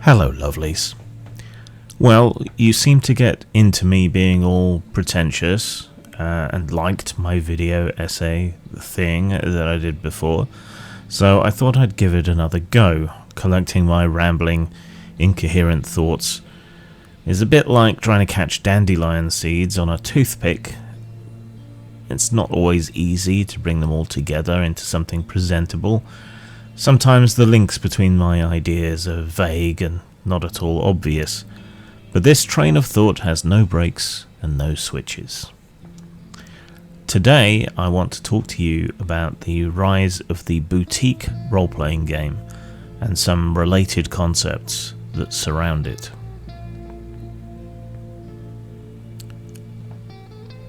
Hello, lovelies. Well, you seem to get into me being all pretentious and liked my video essay thing that I did before, so I thought I'd give it another go. Collecting my rambling, incoherent thoughts is a bit like trying to catch dandelion seeds on a toothpick. It's not always easy to bring them all together into something presentable. Sometimes the links between my ideas are vague and not at all obvious, but this train of thought has no brakes and no switches. Today I want to talk to you about the rise of the boutique role-playing game and some related concepts that surround it.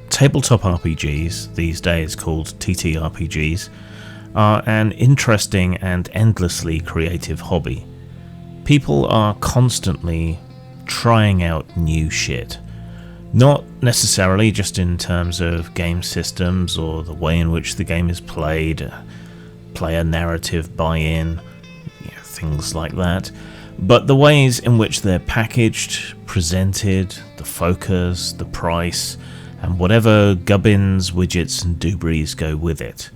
Tabletop RPGs, these days called TTRPGs, are an interesting and endlessly creative hobby. People are constantly trying out new shit. Not necessarily just in terms of game systems or the way in which the game is played, player narrative buy-in, things like that, but the ways in which they're packaged, presented, the focus, the price, and whatever gubbins, widgets and doobies go with it.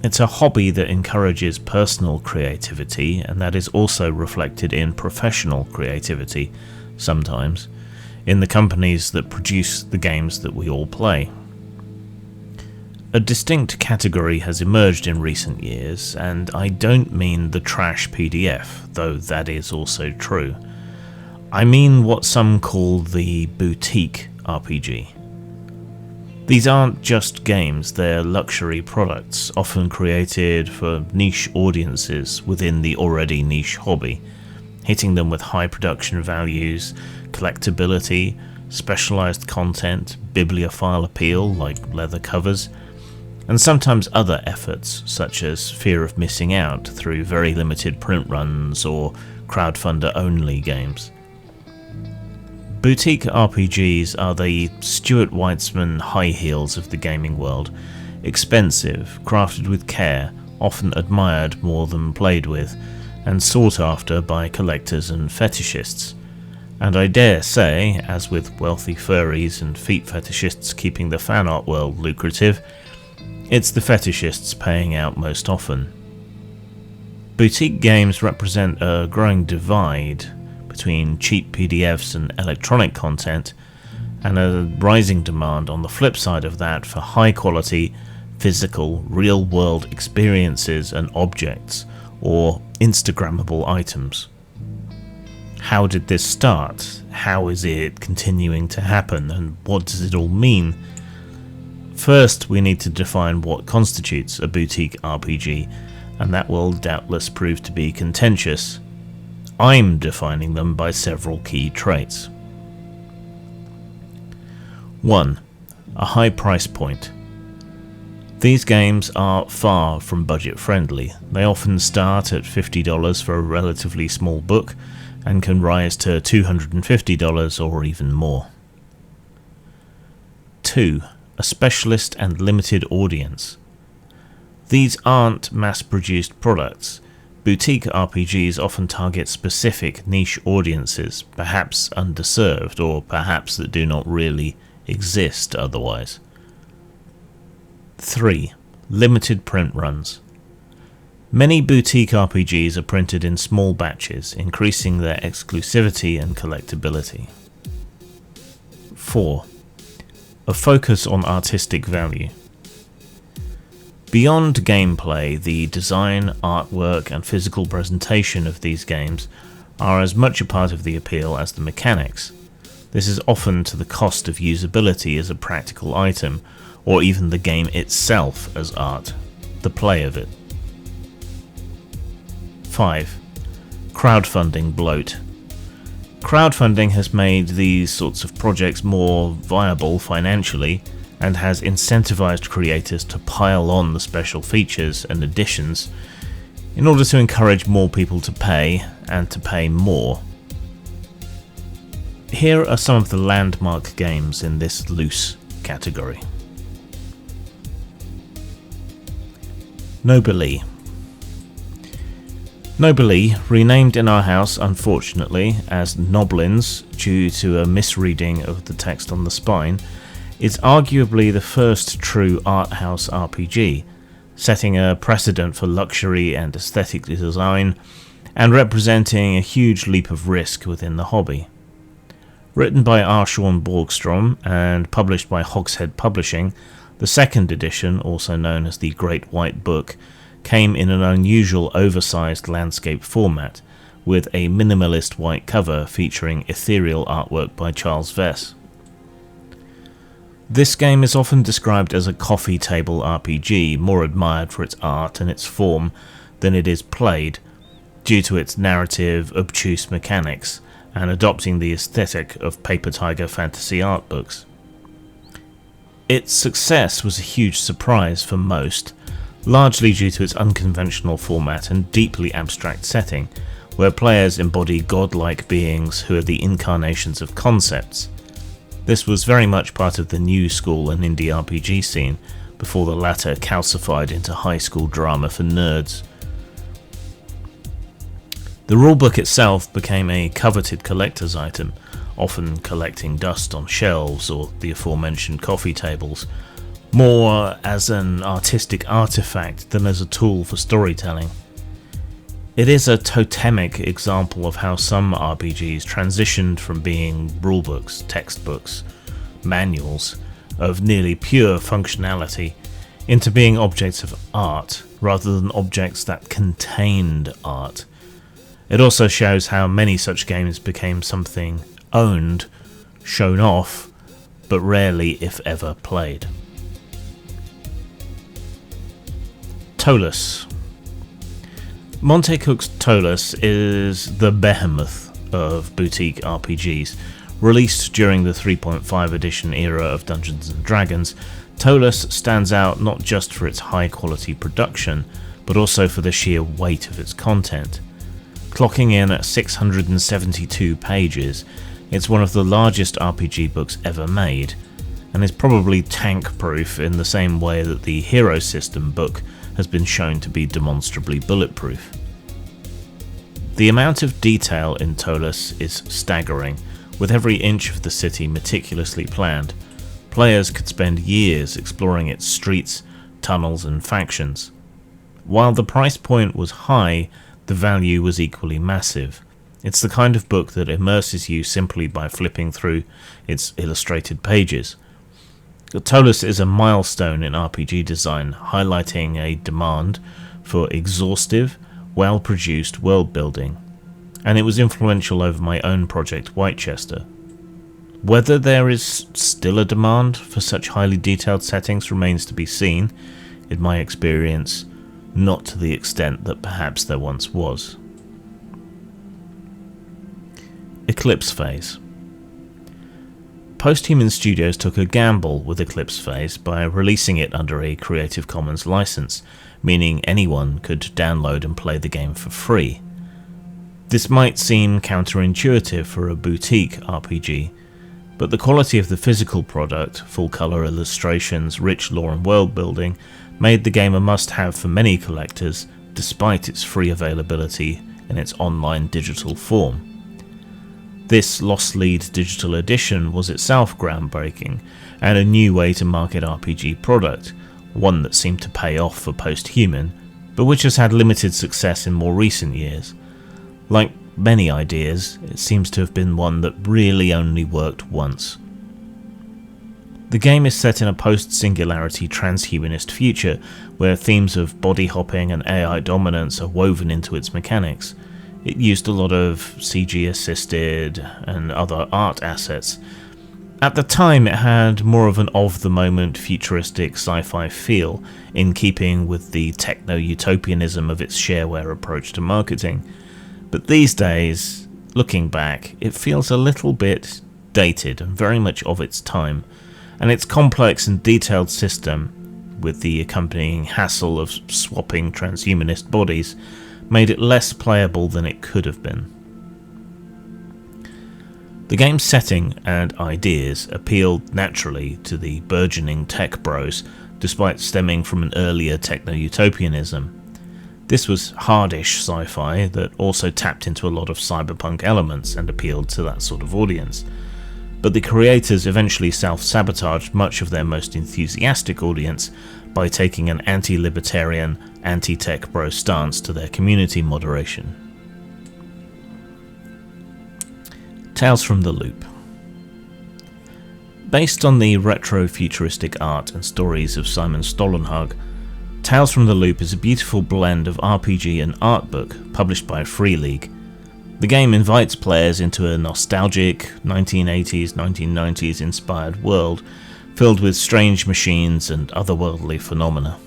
It's a hobby that encourages personal creativity, and that is also reflected in professional creativity, sometimes, in the companies that produce the games that we all play. A distinct category has emerged in recent years, and I don't mean the trash PDF, though that is also true. I mean what some call the boutique RPG. These aren't just games, they're luxury products, often created for niche audiences within the already niche hobby, hitting them with high production values, collectability, specialized content, bibliophile appeal like leather covers, and sometimes other efforts such as fear of missing out through very limited print runs or crowdfunder-only games. Boutique RPGs are the Stuart Weitzman high heels of the gaming world, expensive, crafted with care, often admired more than played with, and sought after by collectors and fetishists. And I dare say, as with wealthy furries and feet fetishists keeping the fan art world lucrative, it's the fetishists paying out most often. Boutique games represent a growing divide between cheap PDFs and electronic content, and a rising demand on the flip side of that for high quality, physical, real world experiences and objects, or Instagrammable items. How did this start? How is it continuing to happen, and what does it all mean? First, we need to define what constitutes a boutique RPG, and that will doubtless prove to be contentious. I'm defining them by several key traits. 1. A high price point. These games are far from budget friendly. They often start at $50 for a relatively small book and can rise to $250 or even more. 2. A specialist and limited audience. These aren't mass-produced products. Boutique RPGs often target specific niche audiences, perhaps underserved, or perhaps that do not really exist otherwise. 3. Limited print runs. Many boutique RPGs are printed in small batches, increasing their exclusivity and collectability. 4. A focus on artistic value. Beyond gameplay, the design, artwork and physical presentation of these games are as much a part of the appeal as the mechanics. This is often to the cost of usability as a practical item, or even the game itself as art, the play of it. 5. Crowdfunding bloat. Crowdfunding has made these sorts of projects more viable financially, and has incentivized creators to pile on the special features and additions in order to encourage more people to pay, and to pay more. Here are some of the landmark games in this loose category. Nobly. Nobly, renamed in our house unfortunately as Noblins due to a misreading of the text on the spine, is arguably the first true art house RPG, setting a precedent for luxury and aesthetic design, and representing a huge leap of risk within the hobby. Written by Arshawn Borgstrom and published by Hogshead Publishing, the second edition, also known as the Great White Book, came in an unusual oversized landscape format, with a minimalist white cover featuring ethereal artwork by Charles Vess. This game is often described as a coffee table RPG, more admired for its art and its form than it is played, due to its narrative, obtuse mechanics, and adopting the aesthetic of Paper Tiger fantasy art books. Its success was a huge surprise for most, largely due to its unconventional format and deeply abstract setting, where players embody godlike beings who are the incarnations of concepts. This was very much part of the new school and indie RPG scene, before the latter calcified into high school drama for nerds. The rulebook itself became a coveted collector's item, often collecting dust on shelves or the aforementioned coffee tables, more as an artistic artifact than as a tool for storytelling. It is a totemic example of how some RPGs transitioned from being rulebooks, textbooks, manuals of nearly pure functionality into being objects of art rather than objects that contained art. It also shows how many such games became something owned, shown off, but rarely if ever played. Tolus. Monte Cook's Tolus is the behemoth of boutique RPGs. Released during the 3.5 edition era of Dungeons & Dragons, Tolus stands out not just for its high quality production, but also for the sheer weight of its content. Clocking in at 672 pages, it's one of the largest RPG books ever made, and is probably tank-proof in the same way that the Hero System book has been shown to be demonstrably bulletproof. The amount of detail in Tolus is staggering, with every inch of the city meticulously planned. Players could spend years exploring its streets, tunnels and factions. While the price point was high, the value was equally massive. It's the kind of book that immerses you simply by flipping through its illustrated pages. Tolus is a milestone in RPG design, highlighting a demand for exhaustive, well-produced world building, and it was influential over my own project Whitechester. Whether there is still a demand for such highly detailed settings remains to be seen, in my experience, not to the extent that perhaps there once was. Eclipse Phase. Posthuman Studios took a gamble with Eclipse Phase by releasing it under a Creative Commons license, meaning anyone could download and play the game for free. This might seem counterintuitive for a boutique RPG, but the quality of the physical product, full-colour illustrations, rich lore and world building, made the game a must-have for many collectors, despite its free availability in its online digital form. This Lost Lead digital edition was itself groundbreaking, and a new way to market RPG product, one that seemed to pay off for Posthuman, but which has had limited success in more recent years. Like many ideas, it seems to have been one that really only worked once. The game is set in a post-singularity transhumanist future, where themes of body hopping and AI dominance are woven into its mechanics. It used a lot of CG-assisted and other art assets. At the time, it had more of an of-the-moment futuristic sci-fi feel, in keeping with the techno-utopianism of its shareware approach to marketing. But these days, looking back, it feels a little bit dated and very much of its time, and its complex and detailed system, with the accompanying hassle of swapping transhumanist bodies, made it less playable than it could have been. The game's setting and ideas appealed naturally to the burgeoning tech bros, despite stemming from an earlier techno-utopianism. This was hardish sci-fi that also tapped into a lot of cyberpunk elements and appealed to that sort of audience. But the creators eventually self-sabotaged much of their most enthusiastic audience by taking an anti-libertarian, anti-tech bro stance to their community moderation. Tales from the Loop. Based on the retro-futuristic art and stories of Simon Stollenhag, Tales from the Loop is a beautiful blend of RPG and art book published by Free League. The game invites players into a nostalgic 1980s, 1990s inspired world filled with strange machines and otherworldly phenomena.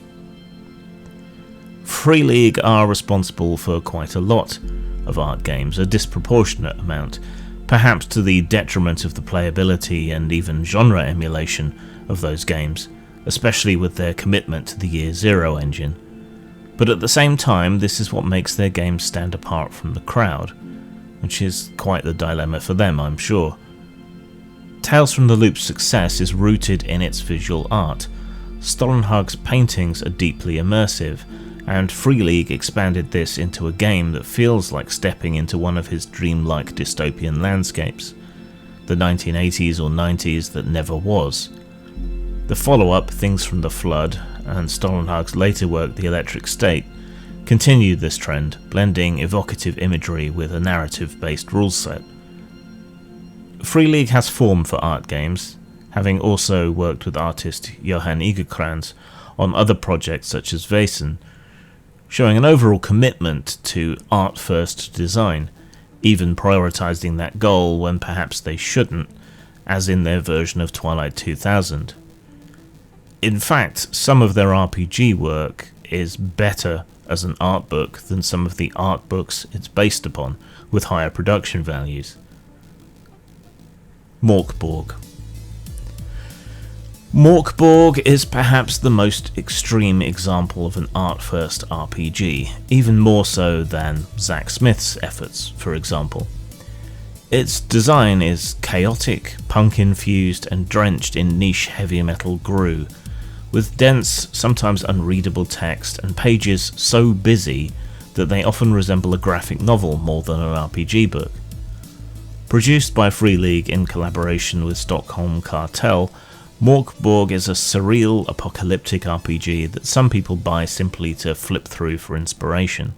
Free League are responsible for quite a lot of art games, a disproportionate amount, perhaps to the detriment of the playability and even genre emulation of those games, especially with their commitment to the Year Zero engine. But at the same time, this is what makes their games stand apart from the crowd, which is quite the dilemma for them, I'm sure. Tales from the Loop's success is rooted in its visual art. Stollenhag's paintings are deeply immersive, and Free League expanded this into a game that feels like stepping into one of his dreamlike dystopian landscapes, the 1980s or 90s that never was. The follow-up, Things from the Flood, and Stollenhag's later work, The Electric State, continued this trend, blending evocative imagery with a narrative-based rule set. Free League has form for art games, having also worked with artist Johan Egerkrans on other projects such as Vaesen, showing an overall commitment to art-first design, even prioritizing that goal when perhaps they shouldn't, as in their version of Twilight 2000. In fact, some of their RPG work is better as an art book than some of the art books it's based upon, with higher production values. Mor Borg. Mor Borg is perhaps the most extreme example of an art-first RPG, even more so than Zack Smith's efforts, for example. Its design is chaotic, punk-infused, and drenched in niche heavy metal grue, with dense, sometimes unreadable text and pages so busy that they often resemble a graphic novel more than an RPG book. Produced by Free League in collaboration with Stockholm Cartel, Mor Borg is a surreal, apocalyptic RPG that some people buy simply to flip through for inspiration.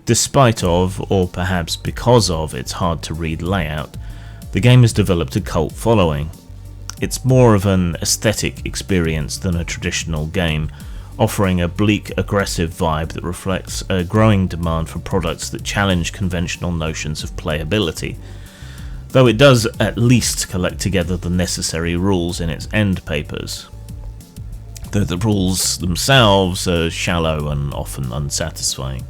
Despite of, or perhaps because of, its hard-to-read layout, the game has developed a cult following. It's more of an aesthetic experience than a traditional game, offering a bleak, aggressive vibe that reflects a growing demand for products that challenge conventional notions of playability, though it does at least collect together the necessary rules in its end papers, though the rules themselves are shallow and often unsatisfying.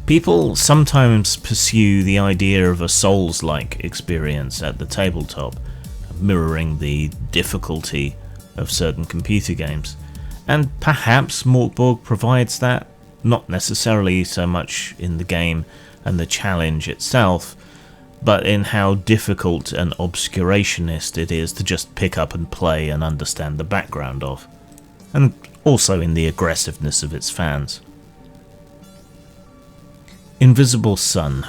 People sometimes pursue the idea of a Souls-like experience at the tabletop, mirroring the difficulty of certain computer games, and perhaps Mor Borg provides that, not necessarily so much in the game and the challenge itself, but in how difficult and obscurationist it is to just pick up and play and understand the background of, and also in the aggressiveness of its fans. Invisible Sun.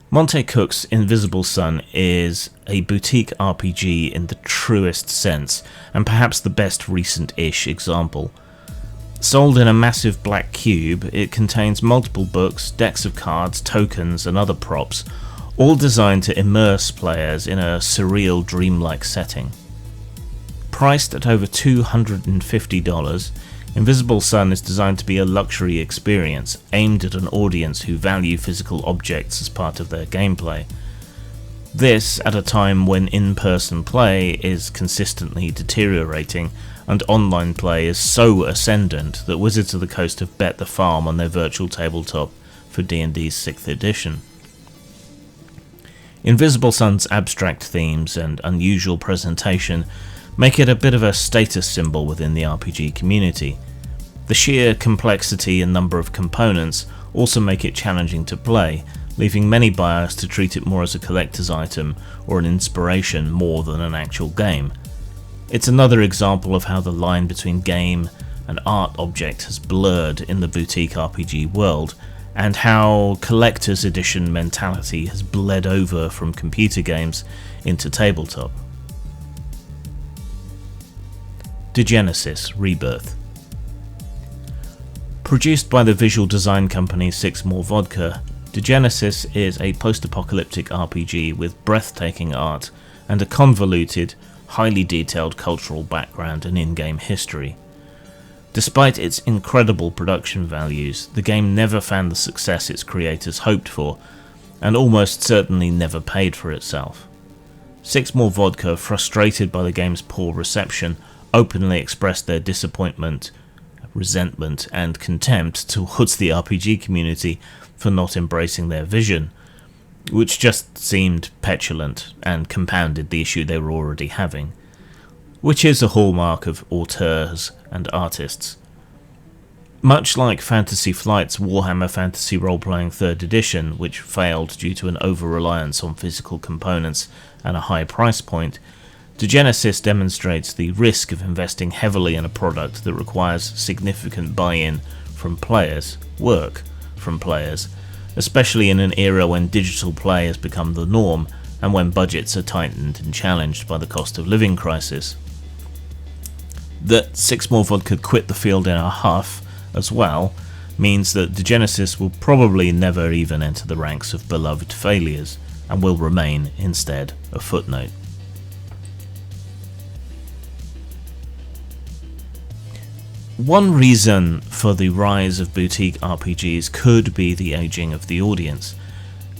Monte Cook's Invisible Sun is a boutique RPG in the truest sense, and perhaps the best recent-ish example. Sold in a massive black cube, it contains multiple books, decks of cards, tokens, and other props, all designed to immerse players in a surreal, dreamlike setting. Priced at over $250, Invisible Sun is designed to be a luxury experience aimed at an audience who value physical objects as part of their gameplay. This at a time when in-person play is consistently deteriorating and online play is so ascendant that Wizards of the Coast have bet the farm on their virtual tabletop for D&D's 6th edition. Invisible Sun's abstract themes and unusual presentation make it a bit of a status symbol within the RPG community. The sheer complexity and number of components also make it challenging to play, leaving many buyers to treat it more as a collector's item or an inspiration more than an actual game. It's another example of how the line between game an art object has blurred in the boutique RPG world, and how collector's edition mentality has bled over from computer games into tabletop. Genesis Rebirth. Produced by the visual design company Mor Borg, Genesis is a post-apocalyptic RPG with breathtaking art and a convoluted, highly detailed cultural background and in-game history. Despite its incredible production values, the game never found the success its creators hoped for, and almost certainly never paid for itself. Mor Borg, frustrated by the game's poor reception, openly expressed their disappointment, resentment, and contempt towards the RPG community for not embracing their vision, which just seemed petulant and compounded the issue they were already having, which is a hallmark of auteurs and artists. Much like Fantasy Flight's Warhammer Fantasy Role-Playing 3rd Edition, which failed due to an over-reliance on physical components and a high price point, Genesis demonstrates the risk of investing heavily in a product that requires significant buy-in from players, work from players, especially in an era when digital play has become the norm and when budgets are tightened and challenged by the cost of living crisis. That Mor Borg could quit the field in a huff as well means that Genesis will probably never even enter the ranks of beloved failures and will remain instead a footnote. One reason for the rise of boutique RPGs could be the aging of the audience.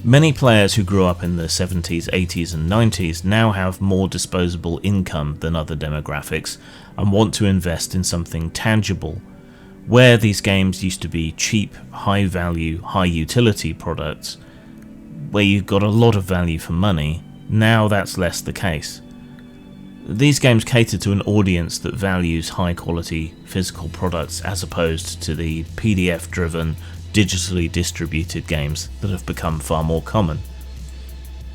Many players who grew up in the 70s, 80s and 90s now have more disposable income than other demographics and want to invest in something tangible. Where these games used to be cheap, high value, high utility products, where you got a lot of value for money, now that's less the case. These games cater to an audience that values high-quality physical products as opposed to the PDF-driven, digitally distributed games that have become far more common.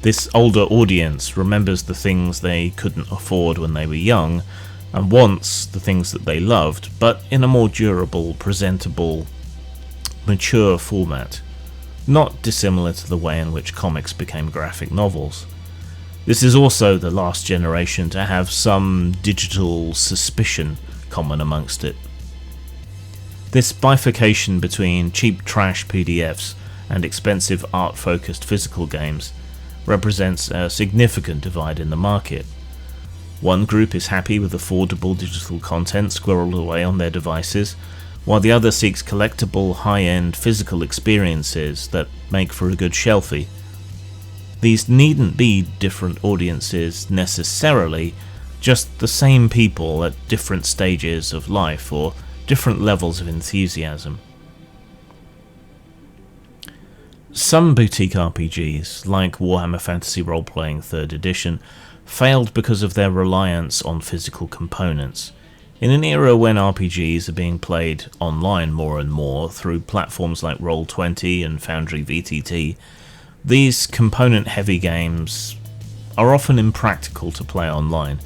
This older audience remembers the things they couldn't afford when they were young, and wants the things that they loved, but in a more durable, presentable, mature format, not dissimilar to the way in which comics became graphic novels. This is also the last generation to have some digital suspicion common amongst it. This bifurcation between cheap trash PDFs and expensive art-focused physical games represents a significant divide in the market. One group is happy with affordable digital content squirreled away on their devices, while the other seeks collectible, high-end physical experiences that make for a good shelfie. These needn't be different audiences necessarily, just the same people at different stages of life or different levels of enthusiasm. Some boutique RPGs, like Warhammer Fantasy Role-Playing 3rd Edition, failed because of their reliance on physical components. In an era when RPGs are being played online more and more through platforms like Roll20 and Foundry VTT, these component-heavy games are often impractical to play online,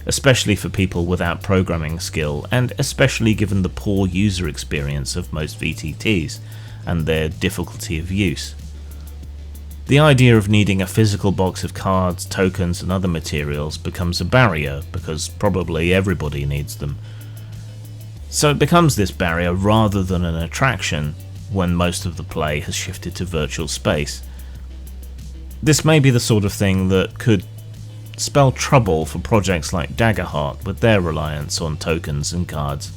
especially for people without programming skill, and especially given the poor user experience of most VTTs and their difficulty of use. The idea of needing a physical box of cards, tokens and other materials becomes a barrier because probably everybody needs them. So it becomes this barrier rather than an attraction when most of the play has shifted to virtual space. This may be the sort of thing that could spell trouble for projects like Daggerheart with their reliance on tokens and cards.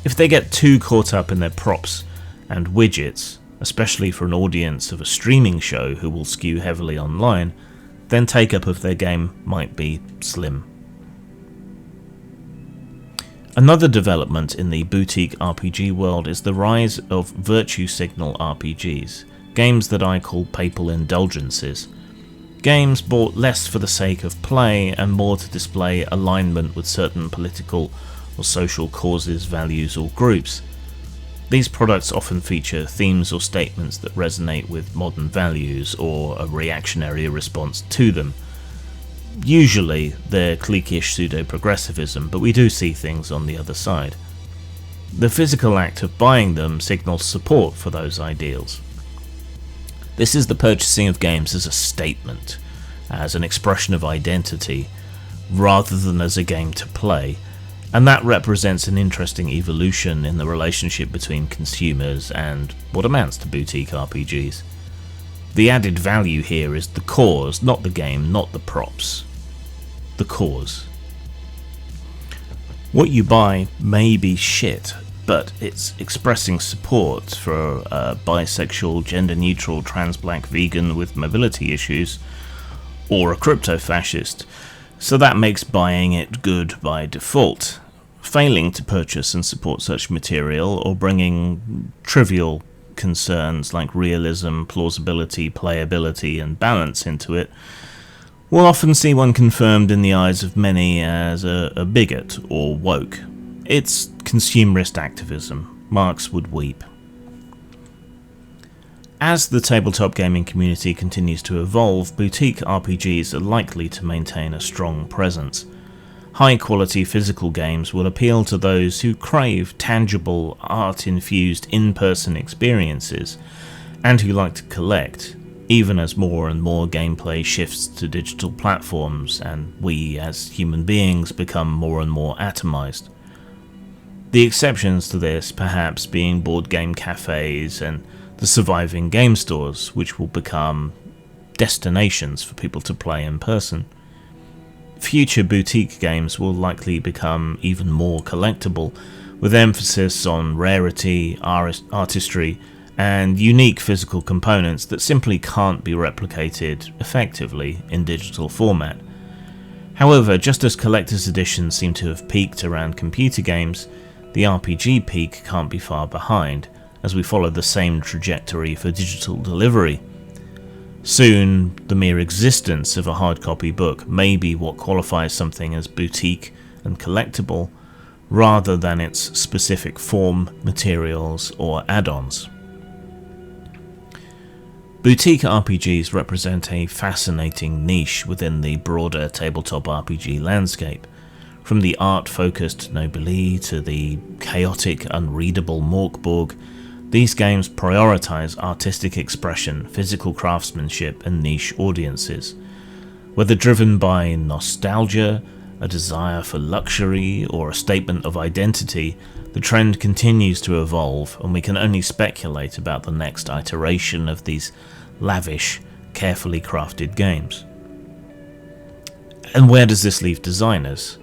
If they get too caught up in their props and widgets, especially for an audience of a streaming show who will skew heavily online, then take-up of their game might be slim. Another development in the boutique RPG world is the rise of virtue signal RPGs, games that I call papal indulgences. Games bought less for the sake of play and more to display alignment with certain political or social causes, values or groups. These products often feature themes or statements that resonate with modern values or a reactionary response to them. Usually they're cliquish pseudo-progressivism, but we do see things on the other side. The physical act of buying them signals support for those ideals. This is the purchasing of games as a statement, as an expression of identity, rather than as a game to play, and that represents an interesting evolution in the relationship between consumers and what amounts to boutique RPGs. The added value here is the cause, not the game, not the props. The cause. What you buy may be shit, but it's expressing support for a bisexual, gender-neutral, trans-black vegan with mobility issues, or a crypto-fascist, so that makes buying it good by default. Failing to purchase and support such material, or bringing trivial concerns like realism, plausibility, playability, and balance into it, will often see one confirmed in the eyes of many as a bigot or woke. It's consumerist activism. Marx would weep. As the tabletop gaming community continues to evolve, boutique RPGs are likely to maintain a strong presence. High-quality physical games will appeal to those who crave tangible, art-infused in-person experiences, and who like to collect, even as more and more gameplay shifts to digital platforms and we as human beings become more and more atomized. The exceptions to this perhaps being board game cafes and the surviving game stores, which will become destinations for people to play in person. Future boutique games will likely become even more collectible, with emphasis on rarity, artistry, and unique physical components that simply can't be replicated effectively in digital format. However, just as collector's editions seem to have peaked around computer games, the RPG peak can't be far behind, as we follow the same trajectory for digital delivery. Soon, the mere existence of a hard copy book may be what qualifies something as boutique and collectible, rather than its specific form, materials, or add-ons. Boutique RPGs represent a fascinating niche within the broader tabletop RPG landscape. From the art-focused Nobili to the chaotic, unreadable Mor Borg, these games prioritize artistic expression, physical craftsmanship, and niche audiences. Whether driven by nostalgia, a desire for luxury, or a statement of identity, the trend continues to evolve, and we can only speculate about the next iteration of these lavish, carefully crafted games. And where does this leave designers?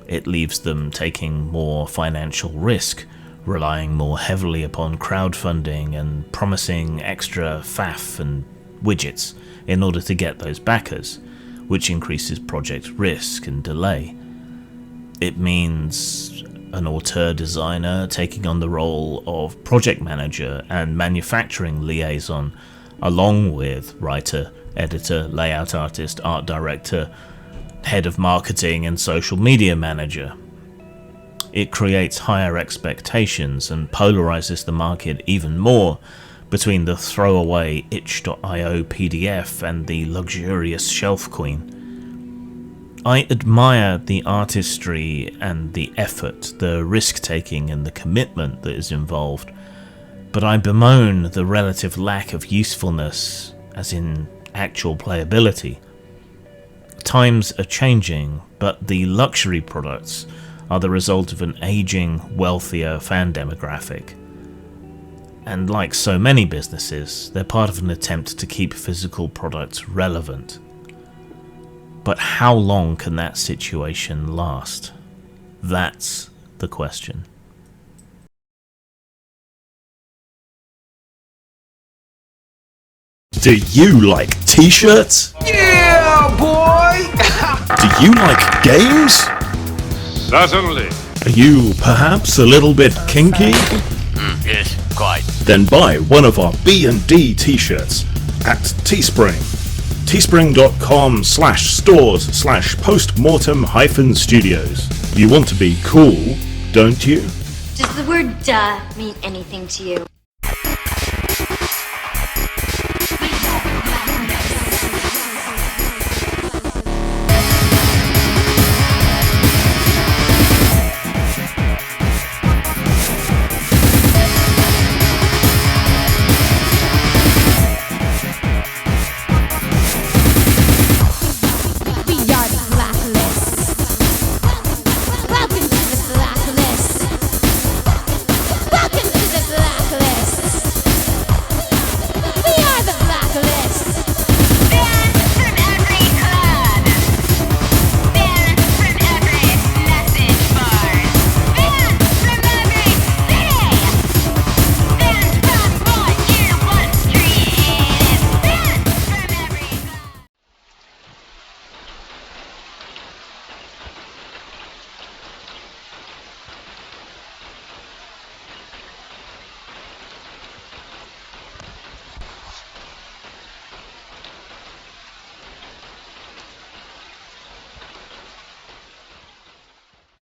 It leaves them taking more financial risk, relying more heavily upon crowdfunding and promising extra faff and widgets in order to get those backers, which increases project risk and delay. It means an auteur designer taking on the role of project manager and manufacturing liaison, along with writer, editor, layout artist, art director, head of marketing and social media manager. It creates higher expectations and polarizes the market even more between the throwaway itch.io PDF and the luxurious shelf queen. I admire the artistry and the effort, the risk-taking and the commitment that is involved, but I bemoan the relative lack of usefulness, as in actual playability. Times are changing, but the luxury products are the result of an aging, wealthier fan demographic. And like so many businesses, they're part of an attempt to keep physical products relevant. But how long can that situation last? That's the question. Do you like t-shirts? Yeah, boy! Do you like games? Certainly. Are you perhaps a little bit kinky? Yes, quite. Then buy one of our B&D t-shirts at Teespring. Teespring.com/stores/postmortem-studios. You want to be cool, don't you? Does the word duh mean anything to you?